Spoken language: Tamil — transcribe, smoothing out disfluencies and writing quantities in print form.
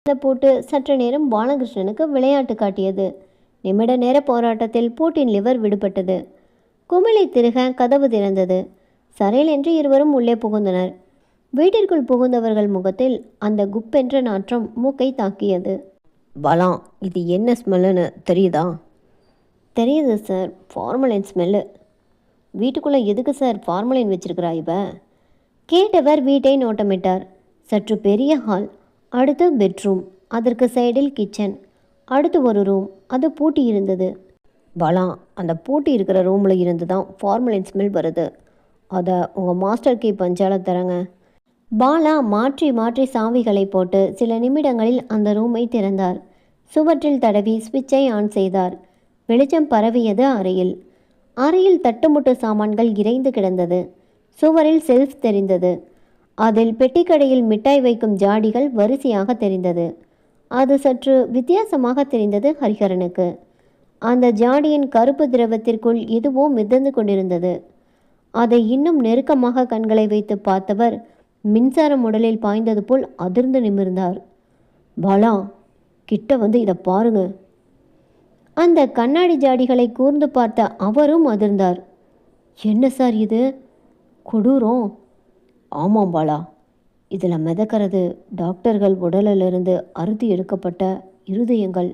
அந்த பூட்டு சற்று நேரம் பாலகிருஷ்ணனுக்கு விளையாட்டு காட்டியது. நிமிட நேர போராட்டத்தில் பூட்டின் லிவர் விடுபட்டது. குமிழை திருக கதவு திறந்தது. சரையில் என்று இருவரும் உள்ளே புகுந்தனர். வீட்டிற்குள் புகுந்தவர்கள் முகத்தில் அந்த குப்பென்ற நாற்றம் மூக்கை தாக்கியது. பாலா, இது என்ன ஸ்மெல்லுன்னு தெரியுதா? தெரியுது சார், ஃபார்மலின் ஸ்மெல்லு. வீட்டுக்குள்ளே எதுக்கு சார் ஃபார்மலின் வச்சிருக்கிறா இவ? கேட்டவர் வீட்டை நோட்டமிட்டார். சற்று பெரிய ஹால், அடுத்து பெட்ரூம், அதற்கு சைடில் கிச்சன், அடுத்து ஒரு ரூம், அது பூட்டி இருந்தது. பாலா, அந்த பூட்டி இருக்கிற ரூமில் இருந்து தான் ஃபார்மலின் ஸ்மெல் வருது. அதை உங்கள் மாஸ்டர் கீ பஞ்சால தரங்க. பாலா மாற்றி மாற்றி சாவிகளை போட்டு சில நிமிடங்களில் அந்த ரூமை திறந்தார். சுவற்றில் தடவி ஸ்விட்சை ஆன் செய்தார். வெளிச்சம் பரவியது அறையில். அறையில் தட்டுமுட்டு சாமான்கள் இறைந்து கிடந்தது. சுவரில் செல்ஃப் தெரிந்தது. அதில் பெட்டிக்கடையில் மிட்டாய் வைக்கும் ஜாடிகள் வரிசையாக தெரிந்தது. அது சற்று வித்தியாசமாக தெரிந்தது ஹரிஹரனுக்கு. அந்த ஜாடியின் கருப்பு திரவத்திற்குள் எதுவோ மிதந்து கொண்டிருந்தது. அதை இன்னும் நெருக்கமாக கண்களை வைத்து பார்த்தவர் மின்சாரம் உடலில் பாய்ந்தது போல் அதிர்ந்து நிமிர்ந்தார். பாலா, கிட்ட வந்து இதை பாருங்க. அந்த கண்ணாடி ஜாடிகளை கூர்ந்து பார்த்த அவரும் அதிர்ந்தார். என்ன சார் இது? கொடூரம். ஆமாம் பாலா, இதில் மிதக்கிறது டாக்டர்கள் உடலிலிருந்து அறுத்து எடுக்கப்பட்ட இருதயங்கள்.